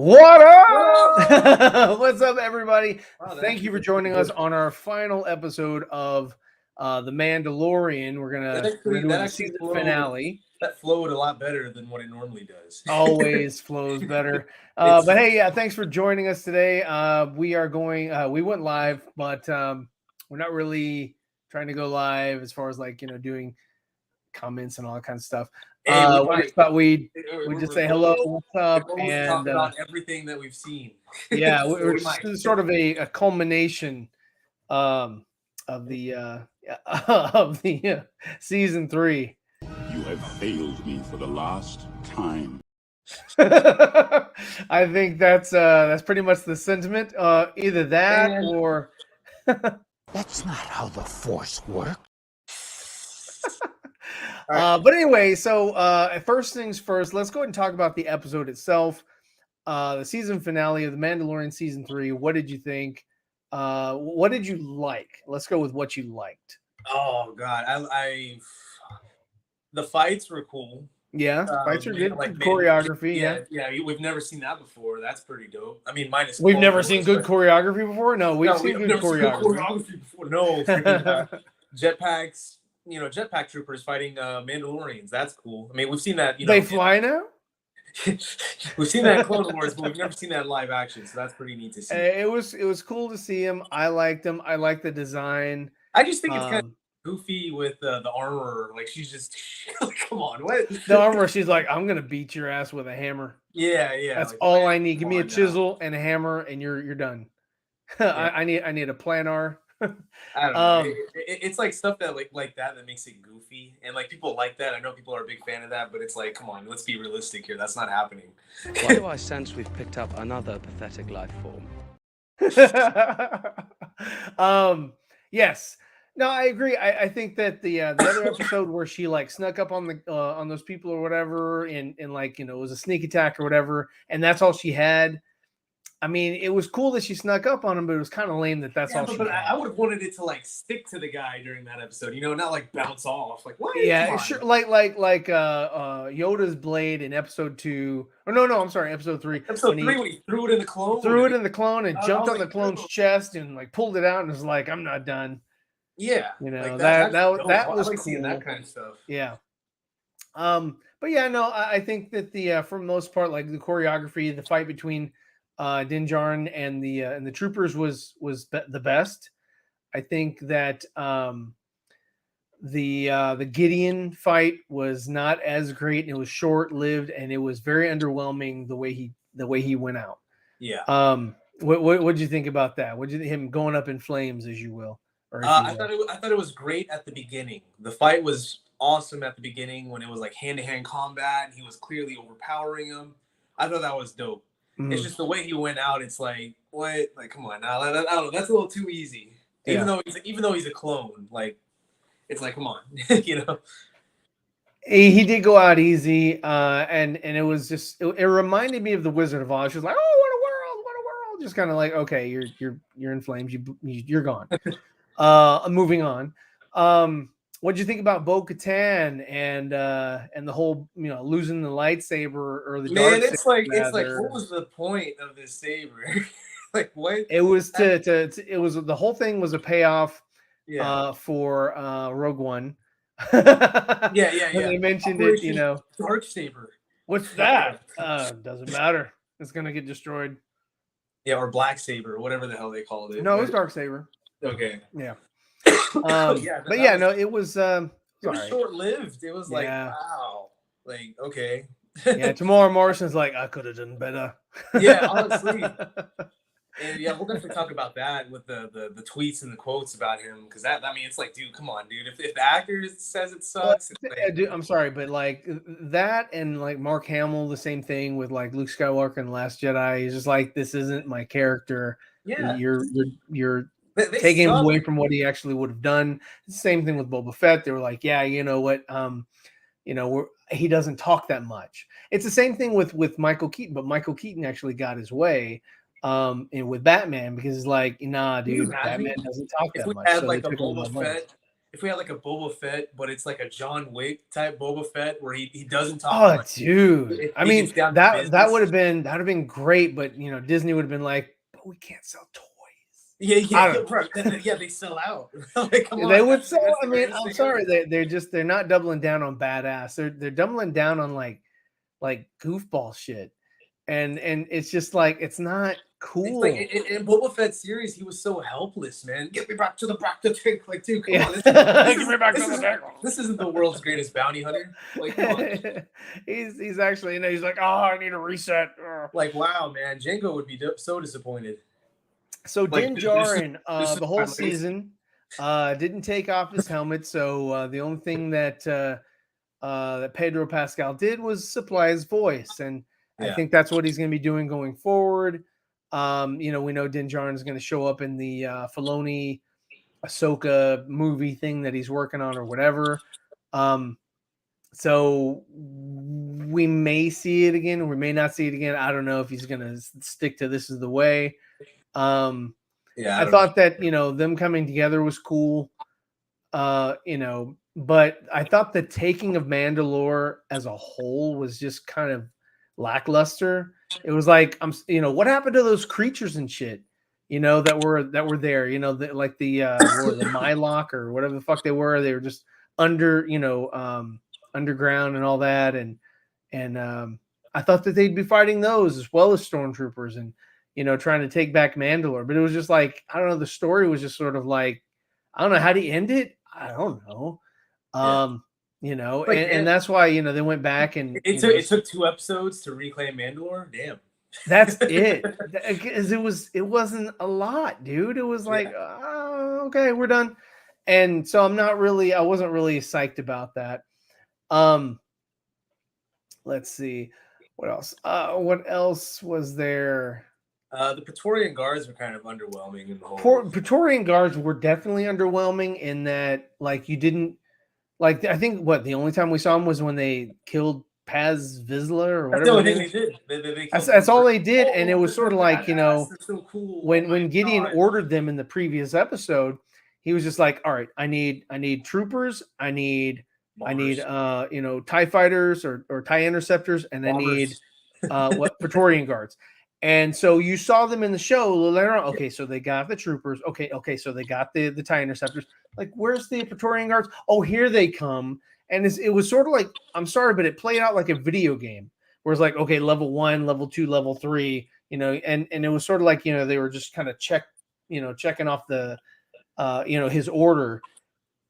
What up? What's up, everybody? Wow, Thank you for joining us on our final episode of The Mandalorian. We're gonna do the season finale. That flowed a lot better than what it normally does. Always flows better. But hey, yeah, thanks for joining us today. We are going. We went live, but we're not really trying to go live as far as doing comments and all that kind of stuff. We just thought we'd just say hello, what's up, and talk about everything that we've seen. Yeah, we're sort of a culmination of the season 3. You have failed me for the last time. I think that's pretty much the sentiment. Either that or That's not how the Force works. But anyway, so first things first, let's go ahead and talk about the episode itself. The season finale of The Mandalorian season 3. What did you think? What did you like? Let's go with what you liked. Oh God, the fights were cool. Yeah, fights are good. Choreography. Yeah. We've never seen that before. That's pretty dope. I mean, we've never seen good choreography before. No, we've seen good choreography before. No, jetpacks. Jetpack troopers fighting Mandalorians. That's cool. I mean, we've seen that. They fly now. We've seen that in Clone Wars, but we've never seen that in live action. So that's pretty neat to see. It was cool to see him. I liked him. I like the design. I just think it's kind of goofy with the armor. Like she's just come on, what the armor? She's like, I'm gonna beat your ass with a hammer. Yeah. That's like, all I need. Give me a chisel and a hammer, and you're done. Yeah. I need a planar. I don't know. It's like stuff that like that makes it goofy, and like people like that. I know people are a big fan of that, but it's like, come on, let's be realistic here. That's not happening. Why do I sense we've picked up another pathetic life form? Yes. No, I agree. I think that the other episode where she like snuck up on those people or whatever, and like it was a sneak attack or whatever, and that's all she had. I mean, it was cool that she snuck up on him, but it was kind of lame that that's all she had. I would have wanted it to like stick to the guy during that episode, not like bounce off. Like what? Yeah, sure. Like Yoda's blade in episode 2. Or no, I'm sorry, episode 3. Episode 3 when he threw it in the clone. Threw it in the clone and jumped on the clone's chest and like pulled it out and was like, I'm not done. Yeah, that was like cool. Seeing that kind of stuff. Yeah. But yeah, no, I think that for the most part, like the choreography, the fight between Din Djarin and the troopers was the best. I think that the Gideon fight was not as great, and it was short-lived, and it was very underwhelming the way he went out. Yeah. What did you think about that? What did you think, him going up in flames, as you will? I thought it was great at the beginning. The fight was awesome at the beginning when it was like hand-to-hand combat. And he was clearly overpowering him. I thought that was dope. Mm-hmm. It's just the way he went out. It's like, what? Like, come on now. I don't know. That's a little too easy. Even though he's a clone, like, it's like, come on, He did go out easy, and it was just it reminded me of the Wizard of Oz. She was like, oh, what a world! Just kind of like, okay, you're in flames. You're gone. Moving on. What'd you think about Bo-Katan and the whole losing the lightsaber or the dark saber? It's like what was the point of this saber? Like what? It was the whole thing was a payoff for Rogue One. Yeah. They mentioned it, dark saber. What's that? Doesn't matter. It's gonna get destroyed. Yeah, or black saber, whatever the hell they called it. No, it was dark saber. Okay. Yeah. It was sorry. short-lived. It was like, wow. Like, okay. Yeah, tomorrow Morrison's like, I could have done better. Yeah, honestly. And yeah, we'll definitely talk about that with the tweets and the quotes about him, because it's like, dude, come on, dude. If the actor says it sucks, dude, I'm sorry, but like that and like Mark Hamill, the same thing with like Luke Skywalker in The Last Jedi. He's just like, this isn't my character. Yeah, you're taking him away from what he actually would have done. It's the same thing with Boba Fett. They were like, yeah, you know what? He doesn't talk that much. It's the same thing with Michael Keaton, but Michael Keaton actually got his way and with Batman, because it's like, nah, dude, Batman doesn't talk that much. Had like a Boba Fett, if we had like a Boba Fett, but it's like a John Wick type Boba Fett where he doesn't talk Oh, much. dude. I He mean, gets down to that would business. have been great, but you know, Disney would have been like, but we can't sell toys. I don't Bro. Yeah, they sell out. Like, come They on, would sell. that's I the mean, greatest I'm thing sorry, ever. they're not doubling down on badass. They're doubling down on like goofball shit, and it's just like it's not It's like cool. in Boba Fett series, he was so helpless, man. Get me back to the tank. Like, dude, come Yeah, on. give me back to the table. This isn't the world's greatest bounty hunter. Like, come on. he's actually, you know, he's like, oh, I need a reset. Like, wow, man, Django would be so disappointed. So Like, Din Djarin, this is the my whole legacy. season, didn't take off his helmet. So the only thing that that Pedro Pascal did was supply his voice, and I Yeah. think that's what he's going to be doing going forward. You know, we know Din Djarin is going to show up in the Filoni Ahsoka movie thing that he's working on or whatever. So we may see it again, or we may not see it again. I don't know if he's going to stick to this is the way. Yeah, I thought that, you know, them coming together was cool. You know, but I thought the taking of Mandalore as a whole was just kind of lackluster. It was like, you know, what happened to those creatures and shit, you know, that were there, you know, like the Mylock or whatever the fuck they were just under, you know, underground and all that. And I thought that they'd be fighting those as well as stormtroopers and, you know, trying to take back Mandalore. But it was just like, I don't know, the story was just sort of like, I don't know, how do you end it? I don't know. You know, like, and that's why, you know, they went back and it took 2 episodes to reclaim Mandalore. Damn. that's it. Because it wasn't a lot, dude. It was like, oh, okay, we're done. And so I wasn't really psyched about that. Let's see. What else? What else was there? The Praetorian Guards were kind of underwhelming in the whole. Praetorian Guards were definitely underwhelming in that, like, you didn't like. I think the only time we saw them was when they killed Paz Vizsla or That's the whatever. only thing they did. That's all they did, and it was sort of like, you know, they're so cool. when Gideon ordered them in the previous episode, he was just like, all right, I need troopers, I need you know, TIE fighters or TIE interceptors, and Bombers. I need Praetorian Guards. And so you saw them in the show later on. Okay, so they got the troopers. Okay, so they got the TIE interceptors. Like, where's the Praetorian Guards? Oh, here they come. And it was sort of like, I'm sorry, but it played out like a video game where it's like, okay, level 1, level 2, level 3, you know, and it was sort of like, you know, they were just kind of checking off the, you know, his order,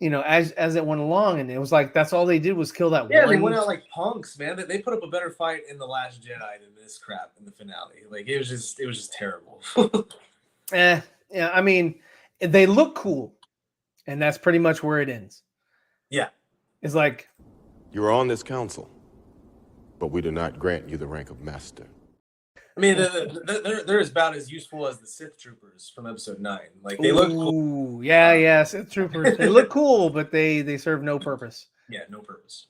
you know, as it went along. And it was like, that's all they did was kill that one. They went out like punks, man. They put up a better fight in The Last Jedi than this crap in the finale. Like, it was just terrible. Yeah, I mean, they look cool, and that's pretty much where it ends. Yeah. It's like, you are on this council, but we do not grant you the rank of master. I mean, they're about as useful as the Sith troopers from Episode 9. Like, they look cool. Yeah, Sith troopers. They look cool, but they serve no purpose. Yeah, no purpose.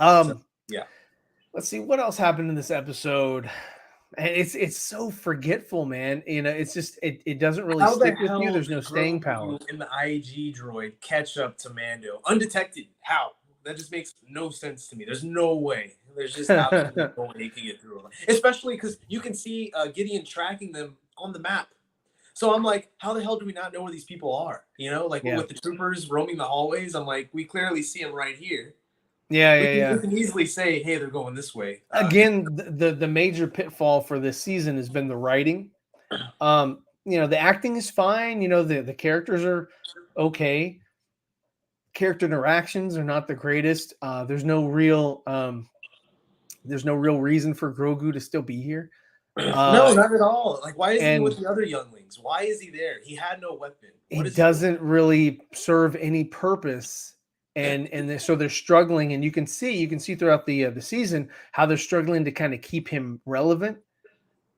Yeah. Let's see what else happened in this episode. And it's so forgetful, man. You know, it's just it doesn't really stick with you. There's no staying power. In the IG droid catch up to Mando undetected. How? That just makes no sense to me. There's no way. There's just absolutely no way he can get through. Especially because you can see Gideon tracking them on the map. So I'm like, how the hell do we not know where these people are? You know, like with the troopers roaming the hallways, I'm like, we clearly see them right here. Yeah. You can easily say, hey, they're going this way. Again, the major pitfall for this season has been the writing. You know, the acting is fine. You know, the characters are okay. Character interactions are not the greatest. There's no real reason for Grogu to still be here. No, not at all. Like, why is he with the other younglings? Why is he there? He had no weapon. He doesn't really serve any purpose. And so they're struggling, and you can see throughout the season how they're struggling to kind of keep him relevant.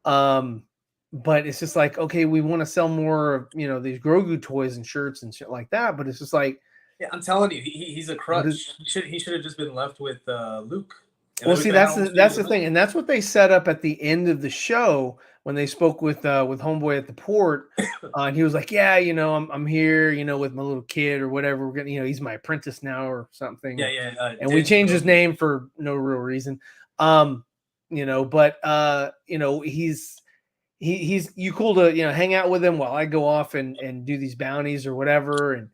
But it's just like, okay, we want to sell more of, you know, these Grogu toys and shirts and shit like that. But it's just like, yeah, I'm telling you, he's a crutch. He should have just been left with Luke. Well, see, that's the thing, and that's what they set up at the end of the show when they spoke with Homeboy at the port, and he was like, "Yeah, I'm here, with my little kid or whatever. We're gonna, he's my apprentice now or something." Yeah. And we changed his name for no real reason. But he's you cool to hang out with him while I go off and do these bounties or whatever. And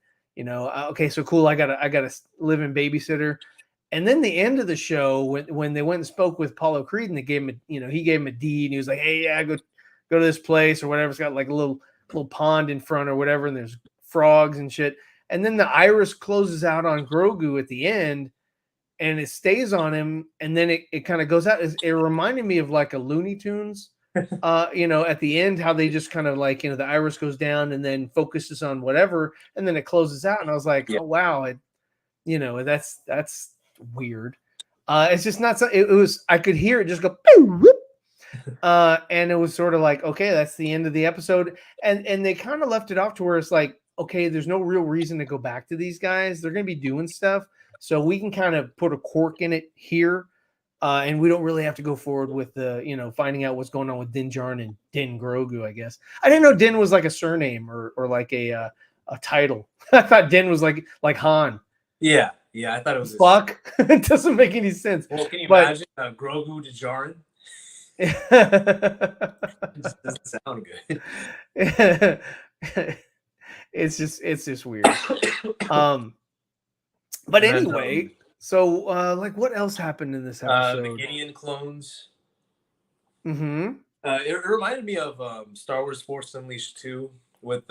okay, so cool. I got a live-in babysitter. And then the end of the show, when they went and spoke with Apollo Creed, and they gave him, he gave him a deed, and he was like, "Hey, yeah, go to this place or whatever. It's got like a little pond in front or whatever, and there's frogs and shit." And then the iris closes out on Grogu at the end, and it stays on him, and then it kind of goes out. It reminded me of like a Looney Tunes, at the end, how they just kind of like, the iris goes down and then focuses on whatever, and then it closes out. And I was like, oh wow, that's weird. It's just not so. It was. I could hear it just go. And it was sort of like, okay, that's the end of the episode, and they kind of left it off to where it's like, okay, there's no real reason to go back to these guys. They're going to be doing stuff, so we can kind of put a cork in it here, and we don't really have to go forward with the finding out what's going on with Din Djarin and Din Grogu. I guess I didn't know Din was like a surname or like a title. I thought Din was like Han. Yeah, I thought it was fuck. It doesn't make any sense. Well, can you imagine Grogu Djarin? It just doesn't sound good. It's just weird. But anyway, so like what else happened in this episode? The Gideon clones. Mm-hmm. It reminded me of Star Wars Force Unleashed 2 with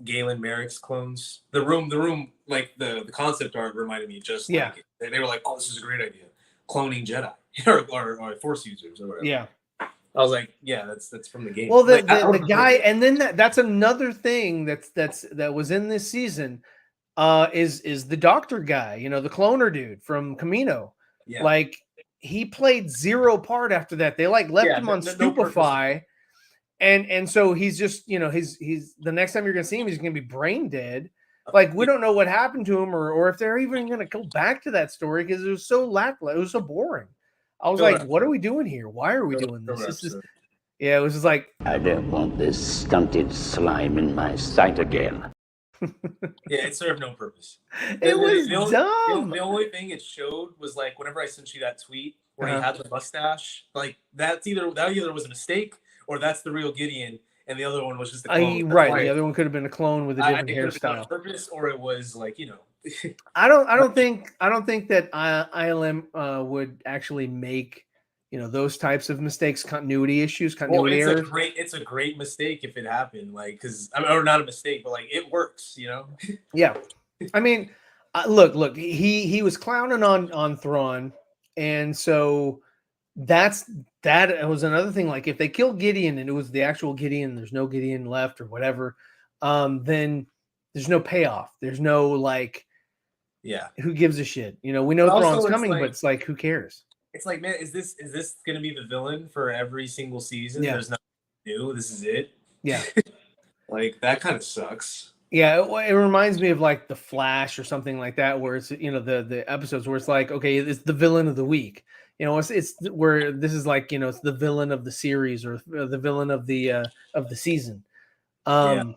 Galen Merrick's clones. The room, like the concept art reminded me just like it. They were like, "Oh, this is a great idea, cloning Jedi or Force users or whatever." Yeah, I was like, "Yeah, that's from the game." Well, the guy, and then that's another thing that was in this season, is the doctor guy, the cloner dude from Camino. Yeah. Like he played zero part after that. They like left him on Stupefy. And so he's just, he's the next time you're gonna see him, he's gonna be brain dead. Like we don't know what happened to him or if they're even gonna go back to that story because it was so lackluster, it was so boring. I was like, what are we doing here? Why are we doing this? It was just like, I don't want this stunted slime in my sight again. Yeah, it served no purpose. It was dumb. The only thing it showed was like whenever I sent you that tweet where he had the mustache, like that either was a mistake or that's the real Gideon, and the other one was just a clone. Right, the other one could have been a clone with a different hairstyle. On purpose, or it was like I don't think that ILM would actually make those types of mistakes, continuity issues, continuity errors. It's a great mistake if it happened, like or not a mistake, but like it works, Yeah, I mean, look, he was clowning on Thrawn, and so that was another thing. Like if they kill Gideon and it was the actual Gideon, there's no Gideon left or whatever, then there's no payoff. There's no like, who gives a shit? We know Thrawn's coming, but it's like, who cares? It's like, man, is this gonna be the villain for every single season? Yeah. There's nothing new. This is it. Yeah. Like that kind of sucks. Yeah, it reminds me of like The Flash or something like that, where it's the episodes where it's like, okay, it's the villain of the week. It's where this is like, it's the villain of the series or the villain of the season. And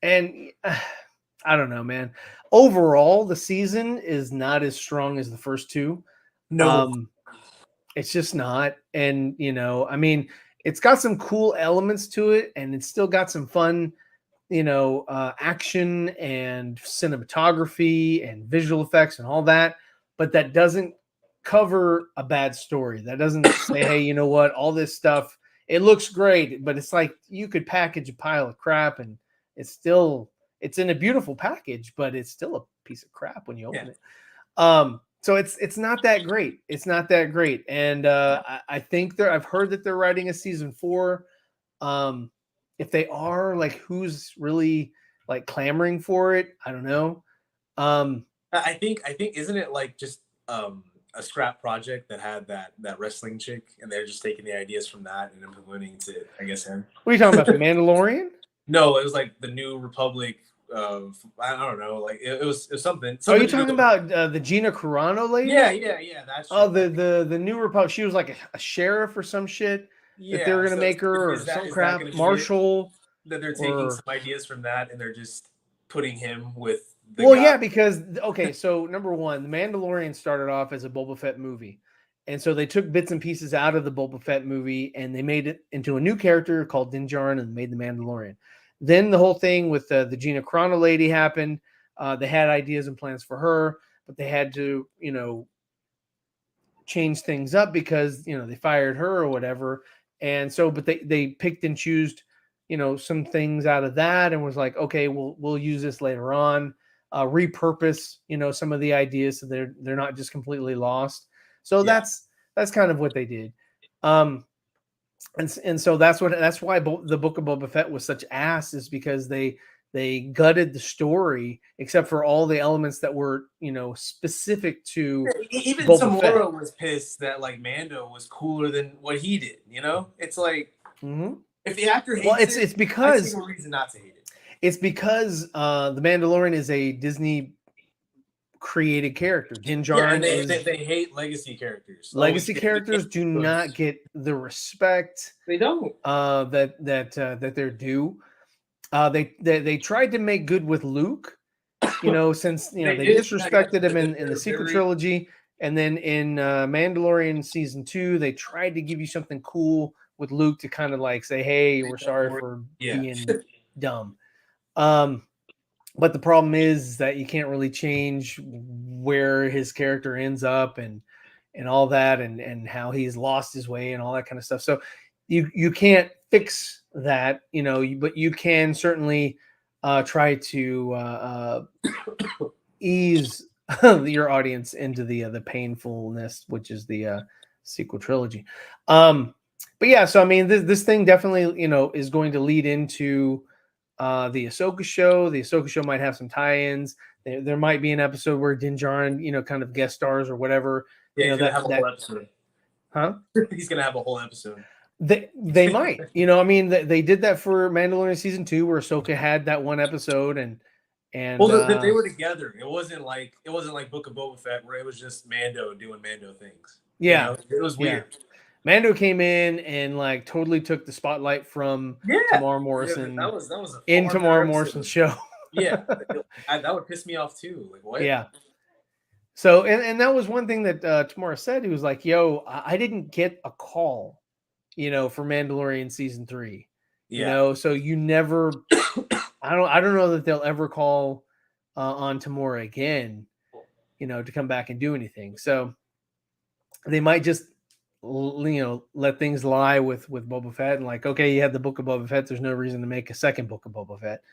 I don't know, man. Overall, the season is not as strong as the first two. No, it's just not. And I mean, it's got some cool elements to it, and it's still got some fun, action and cinematography and visual effects and all that. But that doesn't cover a bad story. That doesn't say, hey, you know what, all this stuff, it looks great, but it's like you could package a pile of crap and it's in a beautiful package, but it's still a piece of crap when you open it. So it's not that great. It's not that great. And I think I've heard that they're writing a season 4. If they are, like, who's really like clamoring for it? I don't know. I think isn't it like just a scrap project that had that wrestling chick, and they're just taking the ideas from that and implementing to, I guess, him. What are you talking about? The Mandalorian? No, it was like the New Republic. I don't know. Like it was something. Are you talking about the Gina Carano lady? Yeah. That's the New Republic. She was like a sheriff or some shit. that they were gonna make her, or is that some gonna crap. be it? Marshall. That they're taking Or some ideas from that and they're just putting him with the well, guy. yeah, because okay, so number one, The Mandalorian started off as a Boba Fett movie, and so they took bits and pieces out of the Boba Fett movie and they made it into a new character called Din Djarin and made the Mandalorian. Then the whole thing with the Gina Carano lady happened. They had ideas and plans for her, but they had to, change things up because they fired her or whatever. And so, but they picked and chose, some things out of that and was like, okay, we'll use this later on, repurpose, some of the ideas so they're not just completely lost. So that's kind of what they did. And so that's why the Book of Boba Fett was such ass, is because they gutted the story except for all the elements that were specific to even Boba Tamora Fett. was pissed that like Mando was cooler than what he did. It's like if the actor hates it's because I see no reason not to hate it. It's because the Mandalorian is a Disney created character. Din Djarin and is they hate legacy characters. legacy characters do not get the respect they don't that they're due. They tried to make good with Luke, since they disrespected him in the sequel trilogy, and then in Mandalorian season 2, they tried to give you something cool with Luke to kind of like say, "Hey, we're sorry for being dumb." But the problem is that you can't really change where his character ends up and all that, and how he's lost his way and all that kind of stuff. So you can't fix that, but you can certainly try to ease your audience into the painfulness, which is the sequel trilogy. But yeah, so I mean, this thing definitely is going to lead into the Ahsoka show. The Ahsoka show might have some tie-ins. There might be an episode where Din Djarin, kind of guest stars or whatever. Yeah, he's gonna have a whole episode. Huh? He's gonna have a whole episode. They might. I mean, they did that for Mandalorian season 2, where Ahsoka had that one episode, and they were together. It wasn't like Book of Boba Fett, where it was just Mando doing Mando things. Yeah, it was weird. Yeah. Mando came in and like totally took the spotlight from Tamara Morrison. That was in Tamara Morrison's show. Yeah, that would piss me off too. Like what? Yeah. So and that was one thing that Tamara said. He was like, "Yo, I didn't get a call, for Mandalorian season 3. So you never. I don't know that they'll ever call on Tamara again, to come back and do anything. So they might just let things lie with Boba Fett and like, okay, you had the Book of Boba Fett, there's no reason to make a second Book of Boba Fett.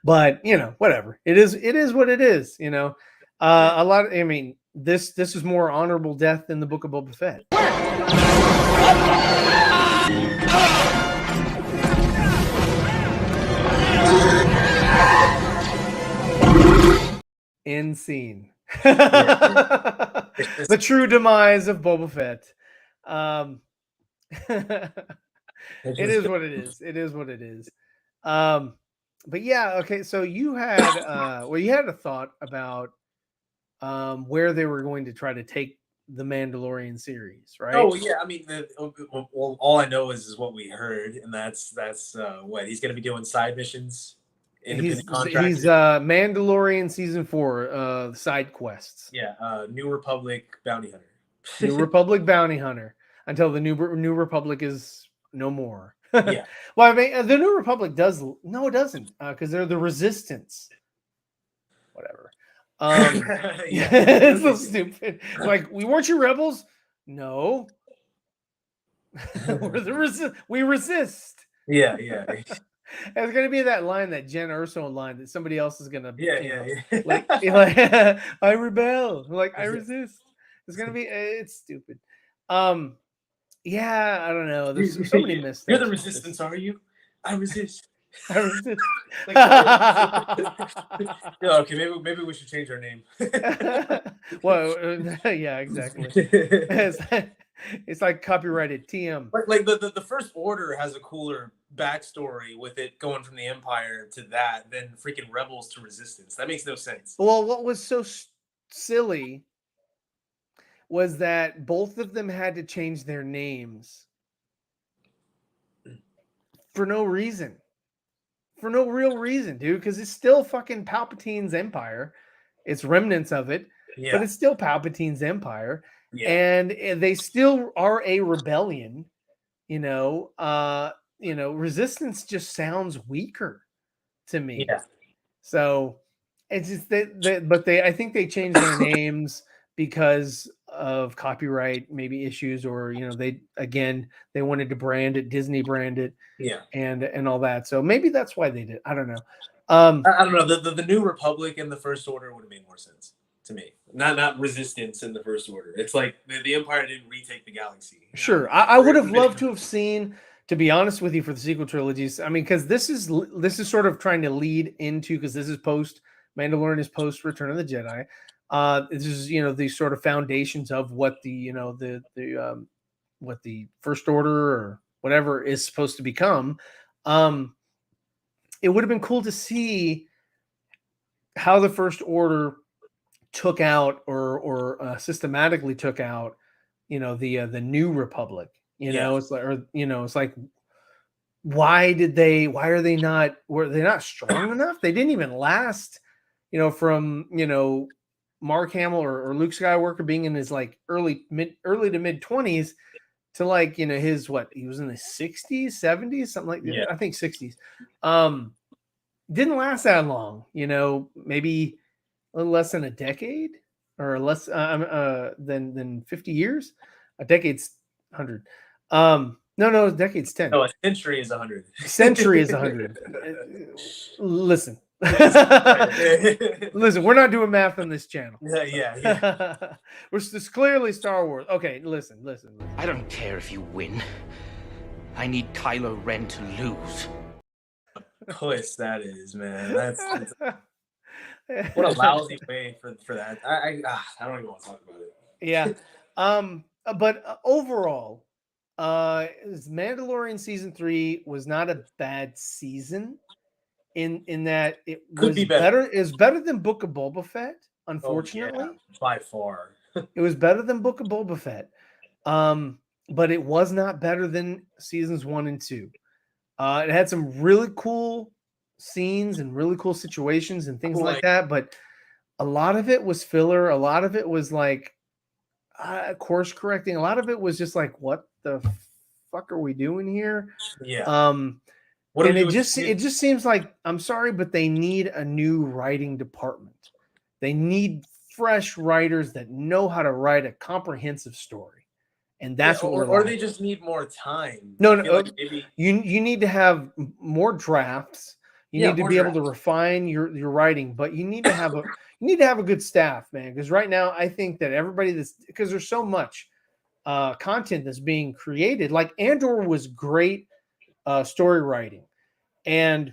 But whatever, it is what it is. A lot I mean, this is more honorable death than the Book of Boba Fett. End scene. The true demise of Boba Fett. It is what it is. It is what it is. But yeah, okay. So you had you had a thought about where they were going to try to take the Mandalorian series, right? Oh yeah, I mean, all I know is what we heard, and that's what he's going to be doing, side missions. He's Mandalorian season 4 side quests. Yeah, New Republic bounty hunter. New Republic bounty hunter until the New Republic is no more. Yeah. Well, I mean, the New Republic it doesn't, because they're the Resistance. Whatever. Yeah, it's so stupid. It's like, we weren't you rebels? No. We resist. Yeah. It's gonna be that line, that Jen Erso line that somebody else is gonna like I rebel, like I resist. It's gonna be it's stupid. Yeah, I don't know. There's so many mistakes. You're the Resistance, are you? I resist. I resist. Yeah, okay, maybe we should change our name. Well, yeah, exactly. It's like copyrighted TM. Like the First Order has a cooler backstory with it going from the Empire to that than freaking Rebels to Resistance. That makes no sense. Well, what was so silly was that both of them had to change their names for no reason. For no real reason, dude, because it's still fucking Palpatine's empire. It's remnants of it, but it's still Palpatine's empire. Yeah. And they still are a rebellion, Resistance just sounds weaker to me. Yeah. So it's just but I think they changed their names because of copyright maybe issues, or they wanted to brand it, Disney brand it, Yeah, and all that. So maybe that's why they did. I don't know. I don't know. The New Republic and the First Order would have made more sense to me. Not Resistance in the First Order. It's like the Empire didn't retake the galaxy. Sure, I would have loved to have seen. To be honest with you, for the sequel trilogies, I mean, because this is sort of trying to lead into, because this is post Mandalorian, is post Return of the Jedi. This is these sort of foundations of what the what the First Order or whatever is supposed to become. It would have been cool to see how the First Order took out or systematically took out the New Republic. It's like, it's like, were they not strong enough? They didn't even last, from Mark Hamill or Luke Skywalker being in his like early to mid 20s to like his he was in the 60s 70s, something like that. I think 60s. Didn't last that long, maybe a little less than a decade, or less than 50 years. A decade's 100. No, a decade's 10. No, a century is 100. Century is 100. Listen. Listen, we're not doing math on this channel. Yeah. Which is clearly Star Wars. Okay, listen. I don't care if you win. I need Kylo Ren to lose. Puss, that is, man. That's what a lousy way for that. I don't even want to talk about it. Yeah. But overall, Mandalorian season 3 was not a bad season in that it Could was be better. It was better than Book of Boba Fett, unfortunately. Oh, yeah, by far. It was better than Book of Boba Fett. But it was not better than seasons 1 and 2. It had some really cool scenes and really cool situations and things like that, but a lot of it was filler. A lot of it was like course correcting. A lot of it was just like, what the fuck are we doing here? Yeah. It just seems like, I'm sorry, but they need a new writing department. They need fresh writers that know how to write a comprehensive story. And that's what or they just need more time. No, like maybe you need to have more drafts. You need to be able to refine your writing, but you need to have a good staff, man. Because right now, I think that because there's so much content that's being created. Like Andor was great story writing, and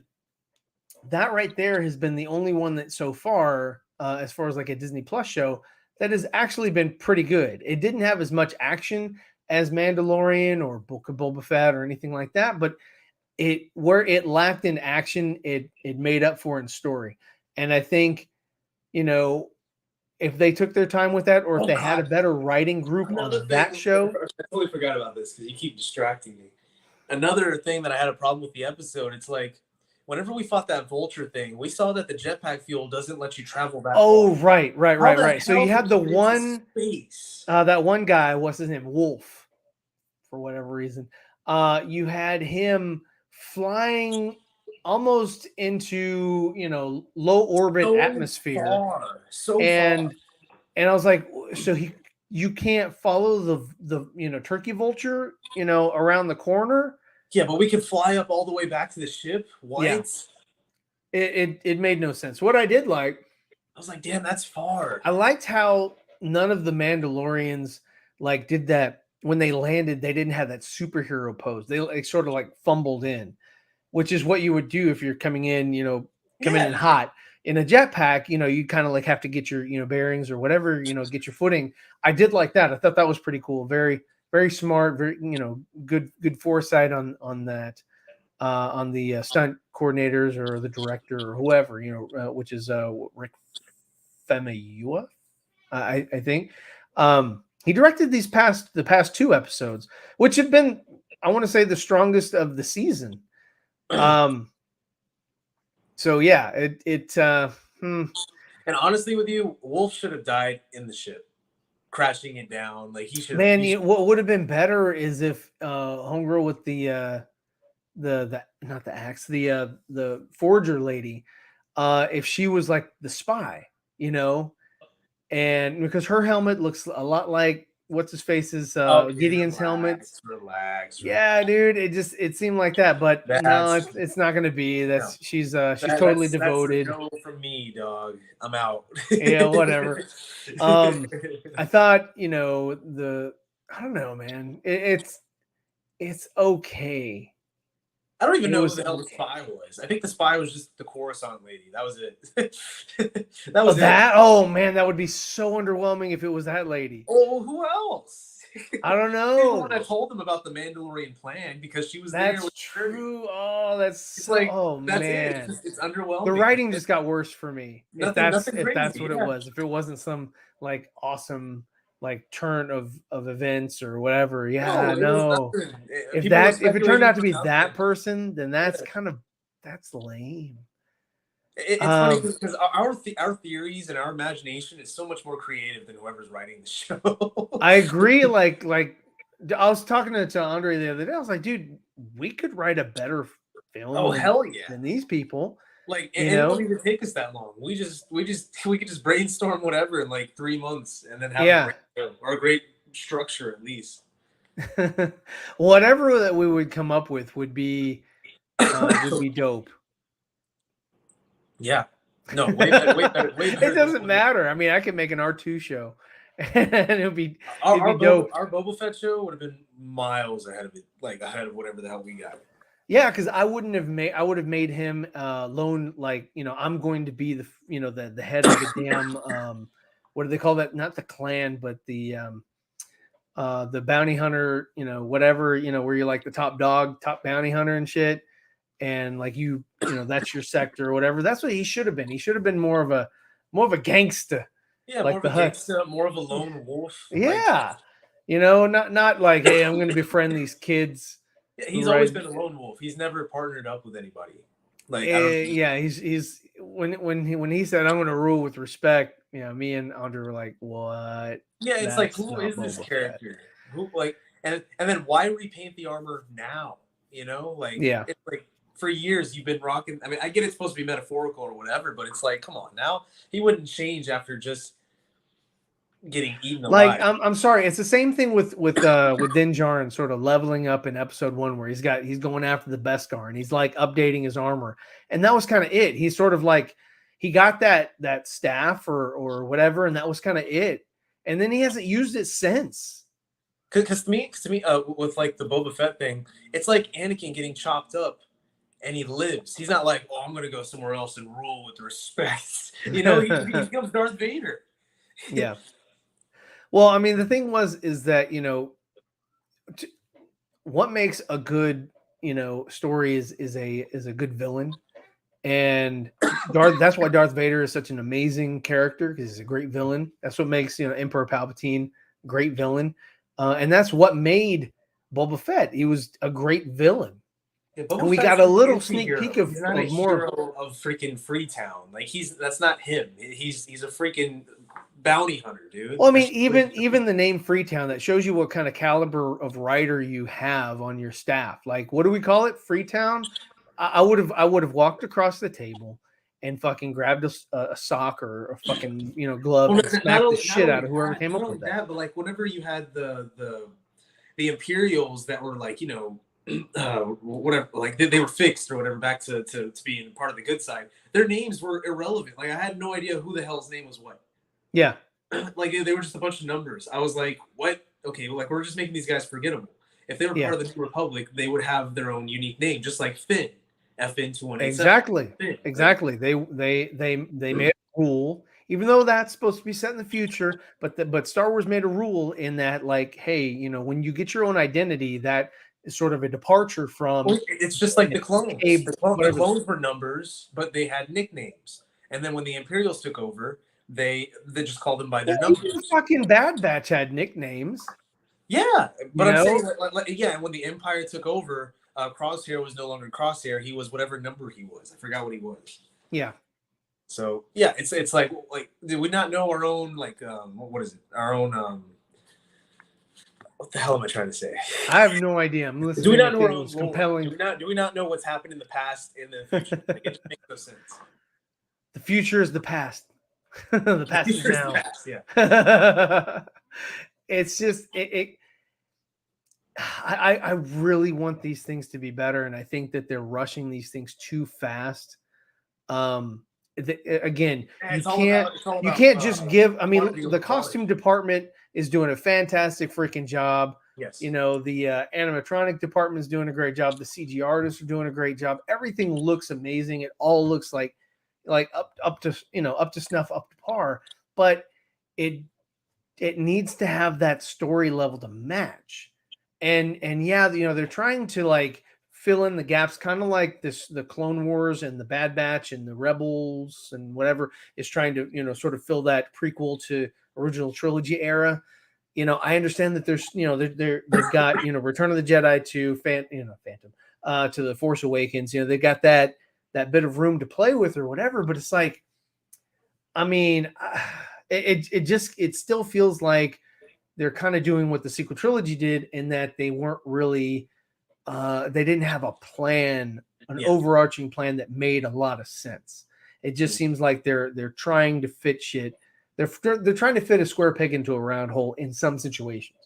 that right there has been the only one that so far, as far as like a Disney Plus show, that has actually been pretty good. It didn't have as much action as Mandalorian or Book of Boba Fett or anything like that, but where it lacked in action, it made up for in story. And I think, if they took their time with that, or if they had a better writing group on that show. I totally forgot about this because you keep distracting me. Another thing that I had a problem with the episode, it's like, whenever we fought that vulture thing, we saw that the jetpack fuel doesn't let you travel that far. Right. So you had the one that one guy, what's his name? Wolf, for whatever reason. You had him flying almost into, low orbit atmosphere. And I was like, so you can't follow the turkey vulture, around the corner. Yeah, but we can fly up all the way back to the ship. What? Yeah. It made no sense. What I did like, I was like, damn, that's far. I liked how none of the Mandalorians like did that when they landed. They didn't have that superhero pose. They sort of like fumbled in, which is what you would do if you're coming in, in hot. In a jetpack, you kind of like have to get your, bearings or whatever, get your footing. I did like that. I thought that was pretty cool. Very, very smart, very, good foresight on that, on the stunt coordinators or the director or whoever, which is Rick Famuyiwa, I think. He directed the past 2 episodes, which have been, I want to say, the strongest of the season. So yeah, And honestly, with you, Wolf should have died in the ship, crashing it down. Like he should. Man, what would have been better is if homegirl with the not the axe, the forger lady, if she was like the spy, you know, and because her helmet looks a lot like what's his face's Gideon's helmet. Relax. Yeah, dude, it seemed like that, but no, it's not gonna be. She's totally devoted. That's a no from me, dog. I'm out. Yeah, whatever. I thought, I don't know, man. It's okay. I don't even know who the hell the spy was. I think the spy was just the Coruscant lady. That was it. That was that. Oh man, that would be so underwhelming if it was that lady. Oh, who else? I don't know. When I told them about the Mandalorian plan because she was that's there. That's true. Oh, that's like, oh that's man, it's underwhelming. The writing just got worse for me. If that's what it was. If it wasn't some like awesome like turn of events or whatever. Yeah, no. If it turned out to be that person, then that's that's lame. It's funny because our theories and our imagination is so much more creative than whoever's writing the show. I agree. Like I was talking to Andre the other day. I was like, dude, we could write a better film. Oh hell yeah! Than these people. Like, and it won't even take us that long. We could just brainstorm whatever in like 3 months and then have a great film, or a great structure at least. Whatever that we would come up with would be dope. Yeah. No, way better. It doesn't matter. I mean, I could make an R2 show, and it'd be dope. Our Boba Fett show would have been miles ahead of it, like ahead of whatever the hell we got. Yeah, because I would have made him lone, like, I'm going to be the head of the damn what do they call that? Not the clan, but the bounty hunter, whatever, where you're like the top dog, top bounty hunter and shit. And like that's your sector or whatever. That's what he should have been. He should have been more of a gangster. Yeah, like more of a gangster, more of a lone wolf. Yeah. Not like, hey, I'm gonna befriend these kids. Yeah, he's always been a lone wolf. He's never partnered up with anybody. Like, he's when he said, I'm going to rule with respect, me and Andre were like, what? Yeah, it's like, who is this character? Who, like, and then why repaint the armor now? Like, it's like for years you've been rocking. I mean, I get it's supposed to be metaphorical or whatever, but it's like, come on, now he wouldn't change after just getting eaten alive. Like, I'm sorry, it's the same thing with Din Djarin sort of leveling up in episode 1 where he's going after the Beskar and he's like updating his armor, and that was kind of it. He's sort of like he got that staff or whatever, and that was kind of it, and then he hasn't used it since. Because to me, with like the Boba Fett thing, it's like Anakin getting chopped up and he lives. He's not like, oh, I'm gonna go somewhere else and rule with respect. He becomes Darth Vader. Yeah. Well, I mean, the thing is that, what makes a good, story is a good villain. And that's why Darth Vader is such an amazing character, because he's a great villain. That's what makes, Emperor Palpatine a great villain. And that's what made Boba Fett. He was a great villain. Yeah, and we got a little sneak peek of more of freaking Freetown. Like that's not him. He's a freaking bounty hunter, dude. Well, I mean, even the name Freetown, that shows you what kind of caliber of writer you have on your staff. Like, what do we call it? Freetown. I would have walked across the table and fucking grabbed a sock or a fucking glove and smacked the shit out of whoever came up with that. But like, whenever you had the Imperials that were like whatever, like they were fixed or whatever back to being part of the good side, their names were irrelevant. Like, I had no idea who the hell's name was what. Yeah. Like, they were just a bunch of numbers. I was like, what? Okay, well, like, we're just making these guys forgettable. If they were part of the New Republic, they would have their own unique name, just like Finn. FN 217. Exactly. They made a rule, even though that's supposed to be set in the future, but Star Wars made a rule in that, like, hey, when you get your own identity, that is sort of a departure from. It's just like the clones. The clones were numbers, but they had nicknames. And then when the Imperials took over, they just call them by their numbers. Fucking Bad Batch had nicknames. Yeah, but I'm know? saying yeah, and when the Empire took over, Crosshair was no longer Crosshair. He was whatever number he was. I forgot what he was. Yeah. So yeah, it's like did we not know our own what is it? Our own what the hell am I trying to say? I have no idea. I'm listening. Do we not know our it own was lore? compelling. Do we not know what's happened in the past in the future? Like, it just makes no sense. The future is the past. The past is now. The past, yeah. It's just I really want these things to be better, and I think that they're rushing these things too fast. Again, you can't just give. I mean, the costume department is doing a fantastic freaking job. Yes. You know, the animatronic department is doing a great job. The CG artists are doing a great job. Everything looks amazing. It all looks like up to snuff, up to par. But it needs to have that story level to match. And yeah, you know, they're trying to like fill in the gaps, kind of like the Clone Wars and the Bad Batch and the Rebels and whatever is trying to, you know, sort of fill that prequel to original trilogy era. You know, I understand that there's, you know, they've got, you know, Return of the Jedi to Phantom, to the Force Awakens. You know, they got that bit of room to play with or whatever. But it's like, I mean, it still feels like they're kind of doing what the sequel trilogy did, in that they weren't really, they didn't have a plan, overarching plan that made a lot of sense. It just seems like they're trying to fit shit. They're trying to fit a square peg into a round hole in some situations,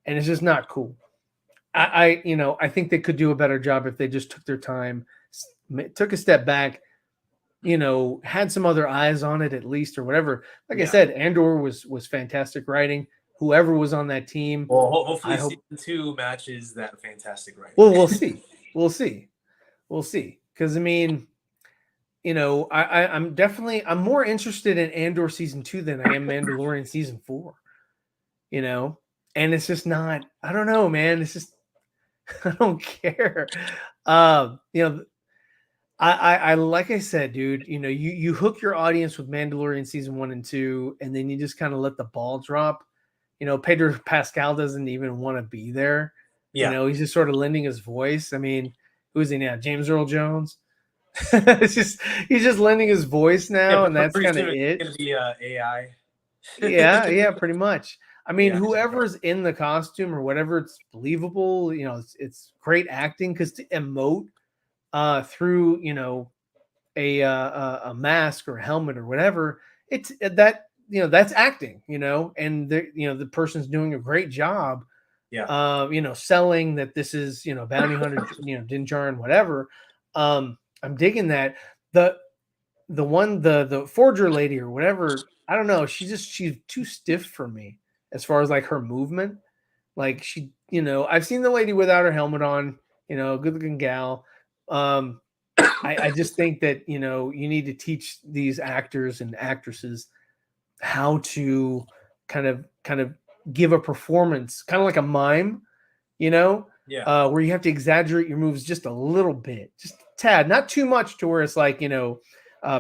and it's just not cool. I think they could do a better job if they just took their time, took a step back, you know, had some other eyes on it at least, or whatever. Like I said, Andor was fantastic writing. Whoever was on that team. Well, hopefully season 2 matches that fantastic writing. Well, we'll see. Because I mean, you know, I'm more interested in Andor season 2 than I am Mandalorian season 4. You know, and it's just not. I don't know, man. It's just I don't care. You know, I like I said, dude. You know, you hook your audience with Mandalorian season 1 and 2, and then you just kind of let the ball drop. You know, Pedro Pascal doesn't even want to be there. Yeah. You know, he's just sort of lending his voice. I mean, who's he now? James Earl Jones. He's just lending his voice now, and that's kind of it. It's gonna be AI. yeah, pretty much. I mean, whoever's in the costume or whatever, it's believable. You know, it's great acting, because to emote through, you know, a mask or a helmet or whatever, it's that. You know, that's acting, you know, and the person's doing a great job. Yeah. You know, selling that this is, you know, bounty hunter, you know, Din Djarin, whatever. I'm digging that. The forger lady or whatever, I don't know. She's too stiff for me as far as like her movement. Like she, you know, I've seen the lady without her helmet on, you know, good looking gal. I just think that, you know, you need to teach these actors and actresses how to kind of give a performance, kind of like a mime, you know, where you have to exaggerate your moves just a little bit, just a tad, not too much to where it's like, you know,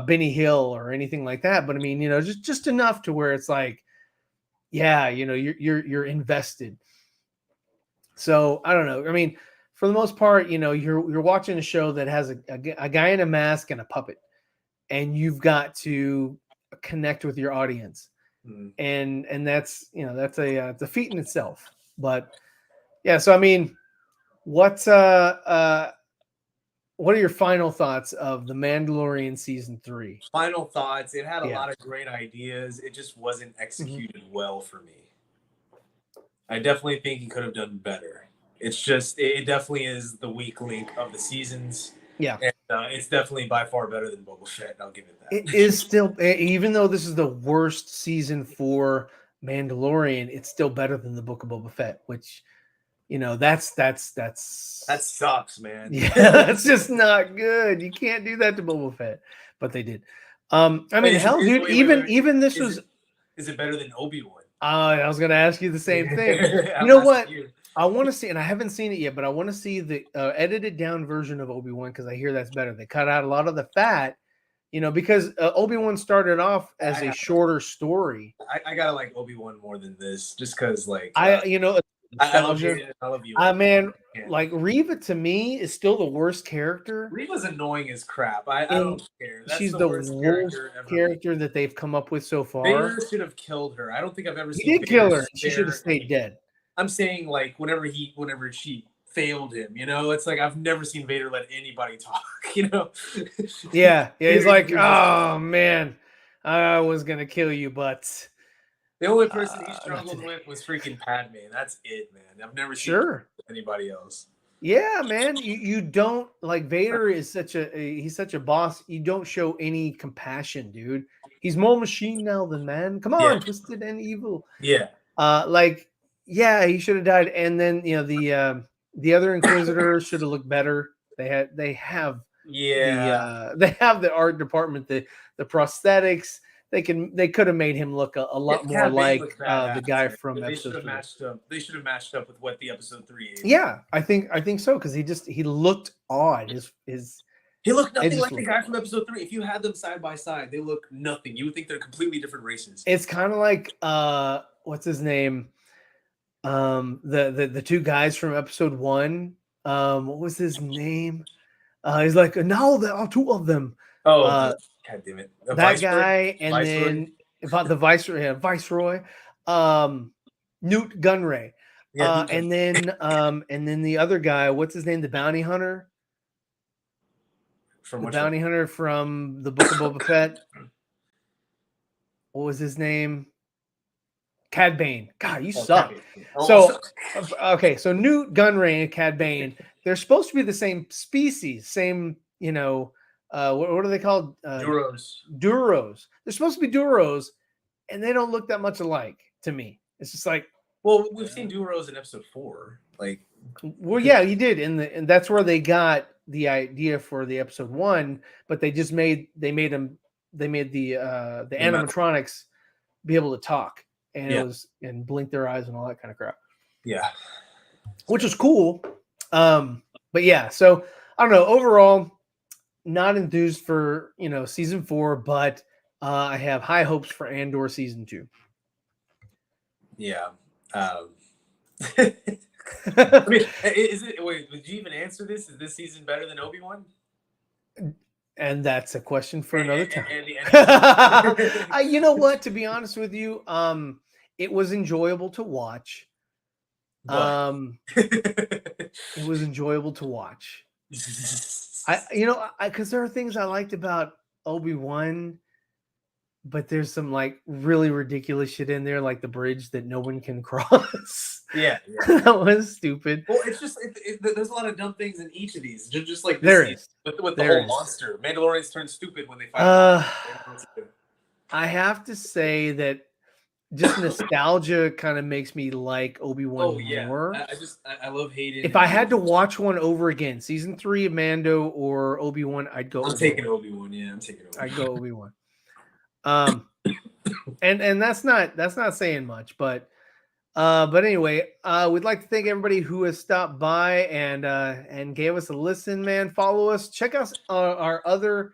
Benny Hill or anything like that. But I mean, you know, just enough to where it's like, yeah, you know, you're invested. So I don't know. I mean, for the most part, you know, you're watching a show that has a guy in a mask and a puppet, and you've got to connect with your audience, and that's, you know, that's it's a feat in itself. But yeah, so I mean, what are your final thoughts of The Mandalorian season 3? Final thoughts. It had a lot of great ideas. It just wasn't executed well for me. I definitely think he could have done better. It's just, it definitely is the weak link of the seasons. Yeah. And it's definitely by far better than Boba Fett. I'll give it that. It is still, even though this is the worst season for Mandalorian, it's still better than the Book of Boba Fett, which, you know, that sucks, man. Yeah, that's just not good. You can't do that to Boba Fett, but they did. I mean, hell, dude, even this was. Is it better than Obi-Wan? I was going to ask you the same thing. You know what? I want to see, and I haven't seen it yet, but I want to see the edited down version of Obi-Wan, because I hear that's better. They cut out a lot of the fat, You know, because Obi-Wan started off as a shorter story. I gotta like Obi-Wan more than this, just because like you know, I love Hayden, I love you. Man, like Reva to me is still the worst character. Reva's annoying as crap. I don't care. She's the worst character that they've come up with so far. Vader should have killed her. I don't think I've ever seen. He did kill her. She should have stayed dead. I'm saying like whenever she failed him, you know, it's like I've never seen Vader let anybody talk, you know. Yeah, he's like, oh man, I was gonna kill you, but the only person he struggled with was freaking Padme. That's it, man. I've never seen anybody else. Yeah, man. You don't like Vader is he's such a boss. You don't show any compassion, dude. He's more machine now than man. Come on, twisted and evil. Yeah. He should have died. And then you know the other Inquisitor should have looked better. They have the art department, the prosthetics. They could have made him look a lot more like the guy from episode 3. They should have matched up with what the episode 3 is. Yeah, I think so, because he looked odd. He looked nothing like the guy from episode 3. If you had them side by side, they look nothing. You would think they're completely different races. It's kind of like what's his name? The two guys from episode 1. What was his name? He's like, now there are two of them. Oh, God damn it! That guy, and then about the Viceroy, Newt Gunray, and then the other guy. What's his name? The bounty hunter. From the Book of Boba Fett. What was his name? Cad Bane. God, you suck. So Newt Gunray and Cad Bane, they're supposed to be the same species, same, you know. What are they called? Duros. They're supposed to be Duros, and they don't look that much alike to me. It's just like, well, we've seen Duros in episode 4. Like, well, yeah, he did, and that's where they got the idea for the episode 1. But they made the animatronics be able to talk, and blink their eyes and all that kind of crap. Yeah, which is cool. But yeah, so I don't know. Overall, not enthused for season 4, but I have high hopes for Andor season 2. Yeah. I mean, wait, did you even answer this? Is this season better than Obi-Wan? And that's a question for another time. You know what? To be honest with you, it was enjoyable to watch. It was enjoyable to watch. Because there are things I liked about Obi-Wan, but there's some like really ridiculous shit in there, like the bridge that no one can cross. Yeah. That was stupid. Well, it's just there's a lot of dumb things in each of these. Just like this there is with the whole monster. Mandalorians turn stupid when they fight. I have to say that just nostalgia kind of makes me like Obi-Wan more. I love Hayden. If I had to watch one over again, season 3 of Mando or Obi-Wan, I'd go. I'm taking Obi-Wan. Yeah, I'm taking Obi-Wan. I'd go Obi-Wan. And that's not saying much, but anyway, we'd like to thank everybody who has stopped by and gave us a listen, man. Follow us, check out our other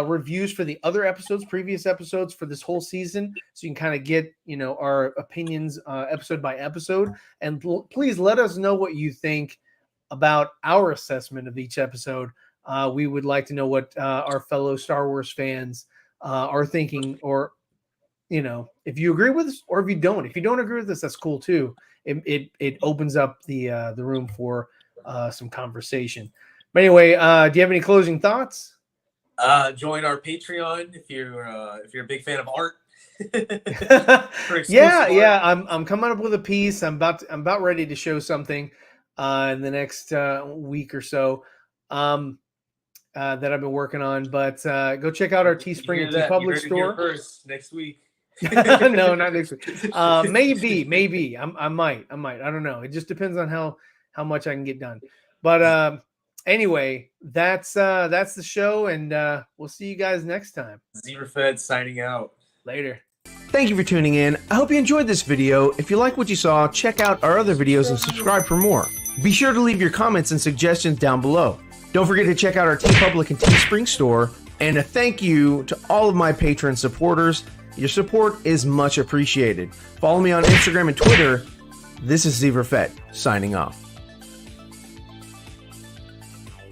reviews for the other previous episodes for this whole season, so you can kind of get our opinions episode by episode, and please let us know what you think about our assessment of each episode. We would like to know what our fellow Star Wars fans are thinking, or if you agree with us or if you don't. If you don't agree with us, that's cool too. It opens up the room for some conversation. But anyway, do you have any closing thoughts? Join our Patreon if you're a big fan of art. Yeah. I'm coming up with a piece. I'm about ready to show something in the next week or so that I've been working on. But go check out our Teespring and TeePublic store. First next week. No, not next week. Maybe. I might. I don't know. It just depends on how much I can get done. But anyway, that's the show, and we'll see you guys next time. Zeeverfett signing out. Later. Thank you for tuning in. I hope you enjoyed this video. If you like what you saw, check out our other videos and subscribe for more. Be sure to leave your comments and suggestions down below. Don't forget to check out our TeePublic and Teespring store, And a thank you to all of my Patreon supporters. Your support is much appreciated. Follow me on Instagram and Twitter. This is Zeeverfett, signing off.